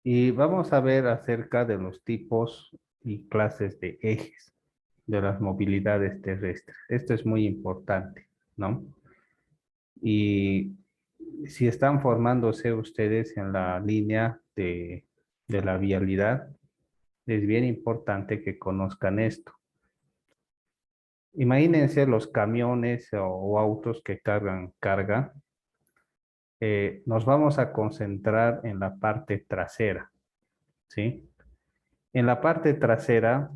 Y vamos a ver acerca de los tipos y clases de ejes de las movilidades terrestres. Esto es muy importante, ¿no? Y si están formándose ustedes en la línea de la vialidad, es bien importante que conozcan esto. Imagínense los camiones o autos que cargan carga. Nos vamos a concentrar en la parte trasera, ¿sí? En la parte trasera,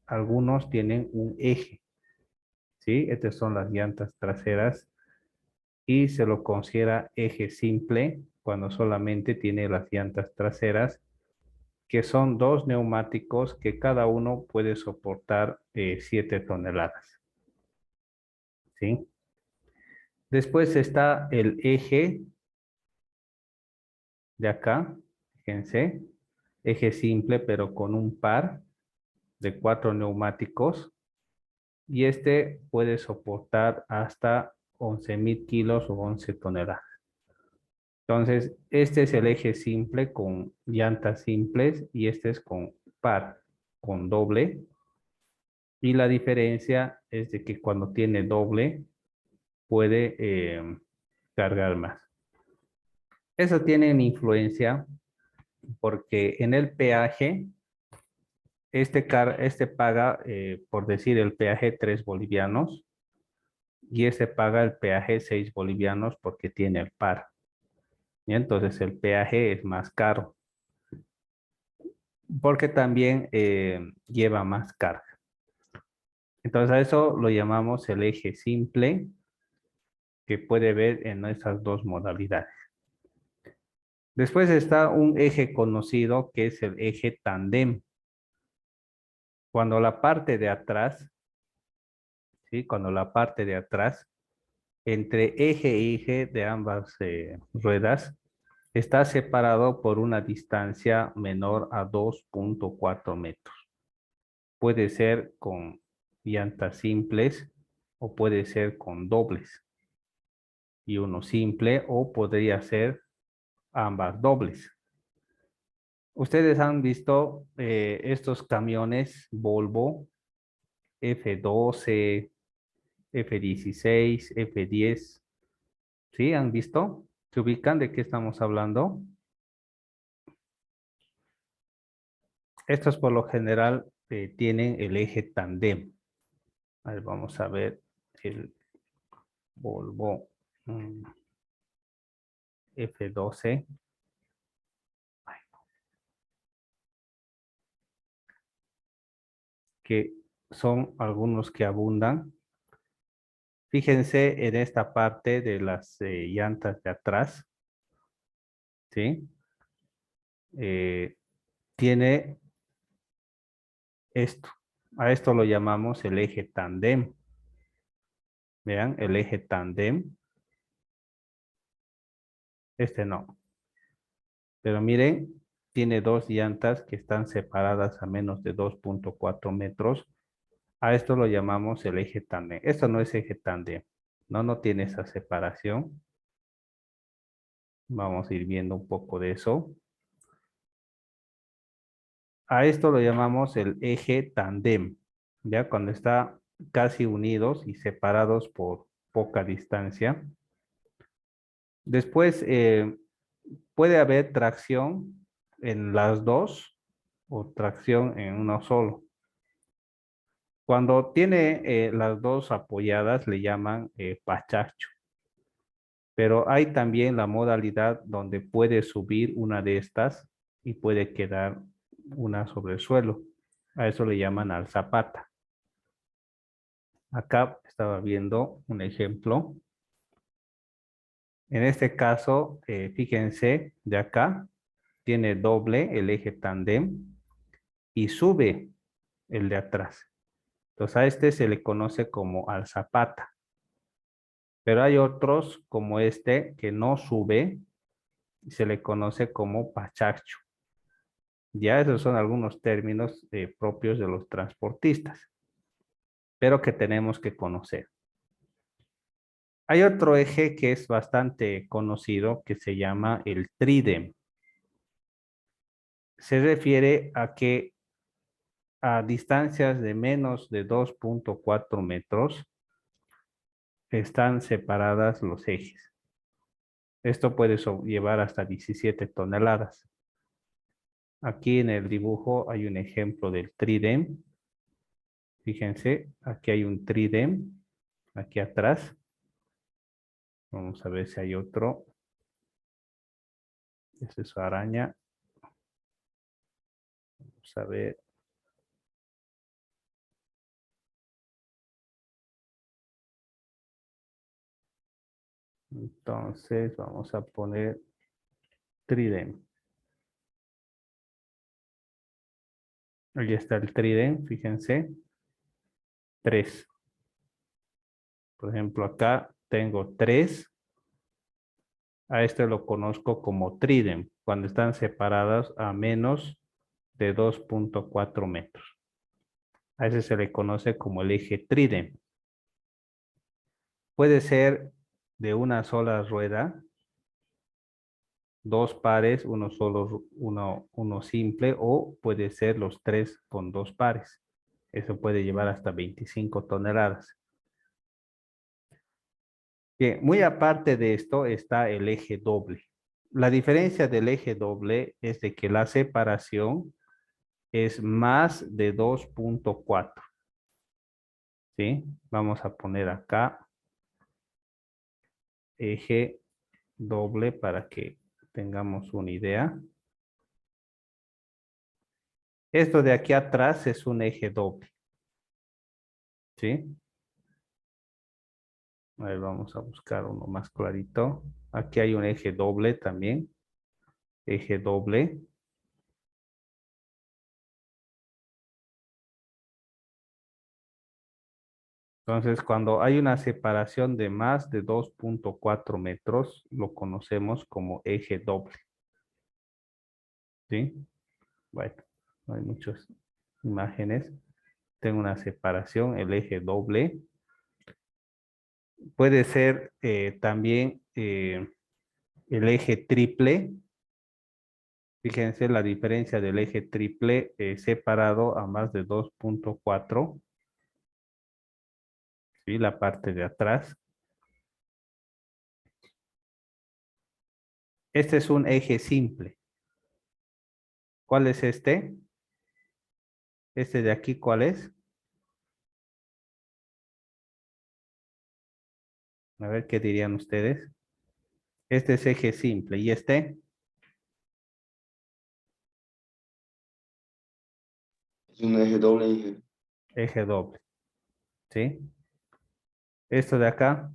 algunos tienen un eje, ¿sí? Estas son las llantas traseras y se lo considera eje simple cuando solamente tiene las llantas traseras, que son dos neumáticos que cada uno puede soportar 7 toneladas, ¿sí? Después está el eje de acá, fíjense, eje simple pero con un par de 4 neumáticos y este puede soportar hasta 11.000 kilos o 11 toneladas. Entonces, este es el eje simple con llantas simples y este es con par, con doble. Y la diferencia es de que cuando tiene doble puede cargar más. Eso tiene una influencia porque en el peaje, este paga, por decir, el peaje 3 bolivianos y este paga el peaje 6 bolivianos porque tiene el par. Y entonces el peaje es más caro porque también lleva más carga. Entonces a eso lo llamamos el eje simple que puede ver en esas dos modalidades. Después está un eje conocido que es el eje tandem. Cuando la parte de atrás, ¿sí? Cuando la parte de atrás, entre eje e eje de ambas ruedas, está separado por una distancia menor a 2.4 metros. Puede ser con llantas simples o puede ser con dobles y uno simple o podría ser ambas dobles. Ustedes han visto estos camiones Volvo F12, F16, F10. ¿Sí? ¿Han visto? ¿Se ubican de qué estamos hablando? Estos por lo general tienen el eje tandem. A ver, vamos a ver el Volvo F12. Que son algunos que abundan. Fíjense en esta parte de las llantas de atrás, ¿sí? Eh, tiene esto. A esto lo llamamos el eje tandem. Vean, el eje tandem. Este no. Pero miren, tiene dos llantas que están separadas a menos de 2.4 metros. A esto lo llamamos el eje tandem. Esto no es eje tandem. No, no tiene esa separación. Vamos a ir viendo un poco de eso. A esto lo llamamos el eje tandem, ya cuando está casi unidos y separados por poca distancia. Después puede haber tracción en las dos o tracción en uno solo. Cuando tiene las dos apoyadas le llaman pachacho, pero hay también la modalidad donde puede subir una de estas y puede quedar una sobre el suelo. A eso le llaman alzapata. Acá estaba viendo un ejemplo. En este caso, fíjense, de acá tiene doble el eje tandem y sube el de atrás. Entonces a este se le conoce como alzapata. Pero hay otros como este que no sube y se le conoce como pachacho. Ya esos son algunos términos propios de los transportistas, pero que tenemos que conocer. Hay otro eje que es bastante conocido que se llama el tridem. se refiere a que a distancias de menos de 2.4 metros están separadas los ejes. Esto puede llevar hasta 17 toneladas. Aquí en el dibujo hay un ejemplo del tridem. Fíjense, aquí hay un tridem, aquí atrás. Vamos a ver si hay otro. Esa es su araña. Vamos a ver. Entonces vamos a poner tridem. Ahí está el tridem, fíjense. 3. Por ejemplo, acá tengo 3. A este lo conozco como tridem, cuando están separadas a menos de 2.4 metros. A ese se le conoce como el eje tridem. Puede ser de una sola rueda, 2 pares, uno solo, uno simple, o puede ser los 3 con 2 pares. Eso puede llevar hasta 25 toneladas. Bien, muy aparte de esto está el eje doble. La diferencia del eje doble es de que la separación es más de 2.4. ¿Sí? Vamos a poner acá eje doble para que tengamos una idea. Esto de aquí atrás es un eje doble. ¿Sí? A ver, vamos a buscar uno más clarito. Aquí hay un eje doble también. Eje doble. Entonces, cuando hay una separación de más de 2.4 metros, lo conocemos como eje doble. ¿Sí? Bueno, no hay muchas imágenes. Tengo una separación, el eje doble. Puede ser también el eje triple. Fíjense la diferencia del eje triple separado a más de 2.4. ¿Sí? La parte de atrás. Este es un eje simple. ¿Cuál es este? Este de aquí, ¿cuál es? A ver qué dirían ustedes. Este es eje simple. ¿Y este? Es un eje doble, Inge. Eje doble. ¿Sí? Esto de acá.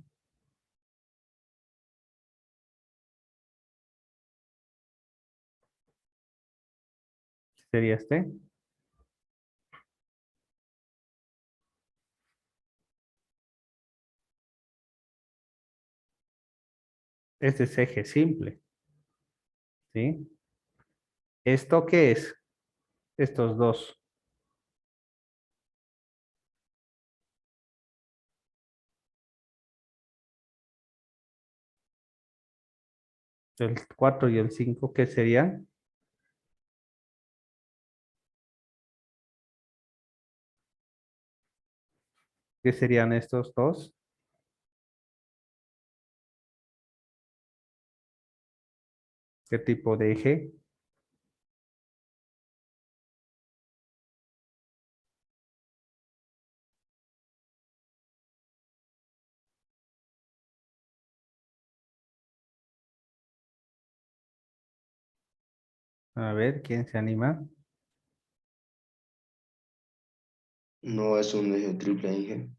¿Sería este? Este es eje simple. ¿Sí? ¿Esto qué es? Estos dos. El 4 y el 5, ¿qué serían? ¿Qué serían estos dos? ¿Qué tipo de eje? A ver, ¿quién se anima? No es un eje triple, Inge.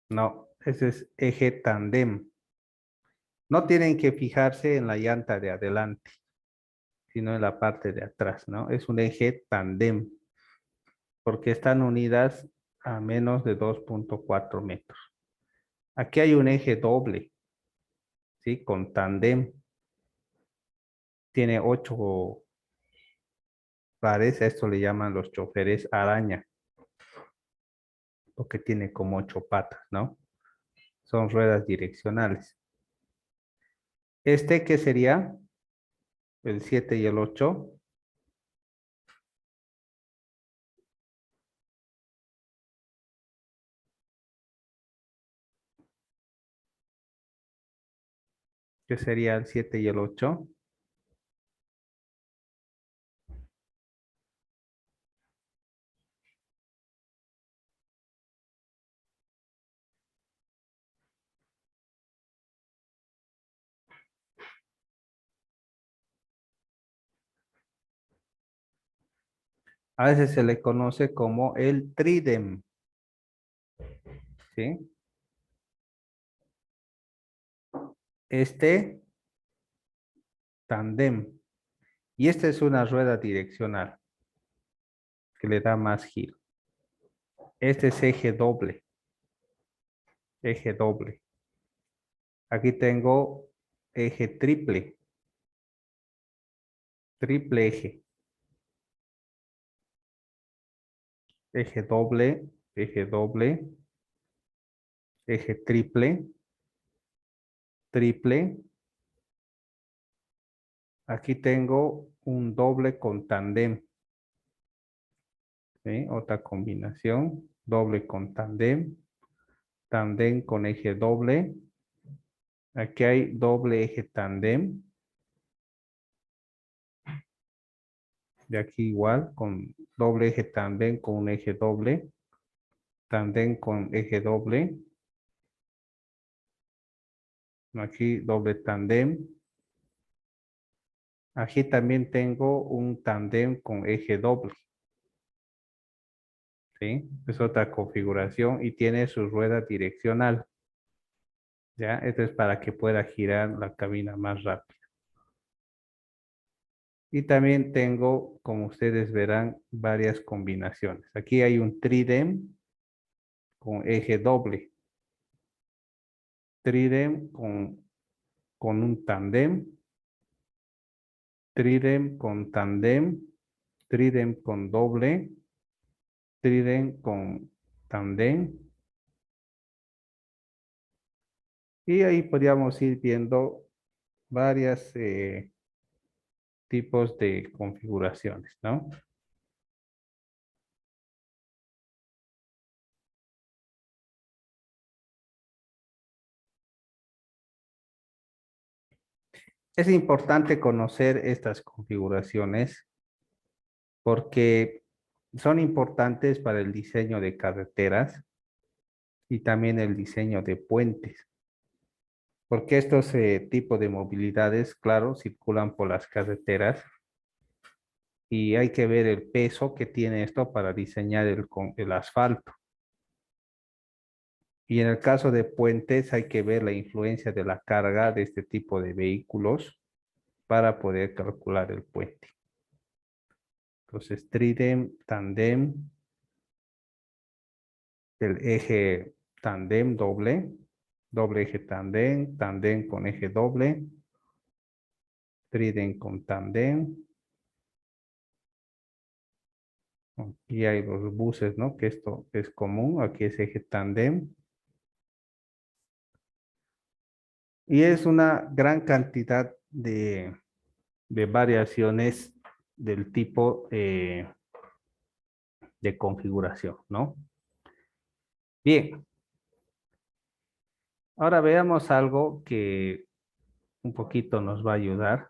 No, ese es eje tandem. No tienen que fijarse en la llanta de adelante, sino en la parte de atrás, ¿no? Es un eje tandem, porque están unidas a menos de 2.4 metros. Aquí hay un eje doble, ¿sí? Con tandem. Tiene 8 pares, a esto le llaman los choferes araña, porque tiene como 8 patas, ¿no? Son ruedas direccionales. Este, ¿qué sería? El 7 y el 8. que sería el 7 y el 8. A veces se le conoce como el tridem, ¿sí? Este tandem. Y esta es una rueda direccional que le da más giro. Este es eje doble. Eje doble. Aquí tengo eje triple. Triple eje. Eje doble. Eje doble. Eje triple. Triple. Aquí tengo un doble con tandem. ¿Sí? Otra combinación. Doble con tandem. Tandem con eje doble. Aquí hay doble eje tandem. De aquí igual, con doble eje tandem con un eje doble. Tandem con eje doble. Aquí doble tandem. Aquí también tengo un tandem con eje doble. ¿Sí? Es otra configuración y tiene su rueda direccional. ¿Ya? Esto es para que pueda girar la cabina más rápido. Y también tengo, como ustedes verán, varias combinaciones. Aquí hay un tridem con eje doble. Tridem con un tandem. Tridem con tandem. Tridem con doble. Tridem con tandem. Y ahí podríamos ir viendo varias tipos de configuraciones, ¿no? Es importante conocer estas configuraciones porque son importantes para el diseño de carreteras y también el diseño de puentes. Porque estos tipos de movilidades, claro, circulan por las carreteras y hay que ver el peso que tiene esto para diseñar el asfalto. Y en el caso de puentes hay que ver la influencia de la carga de este tipo de vehículos para poder calcular el puente. Entonces, tridem, tandem, el eje tandem doble, doble eje tandem, tandem con eje doble, tridem con tandem. Aquí hay los buses, ¿no? Que esto es común, aquí es eje tandem. Y es una gran cantidad de variaciones del tipo de configuración, ¿no? Bien, ahora veamos algo que un poquito nos va a ayudar.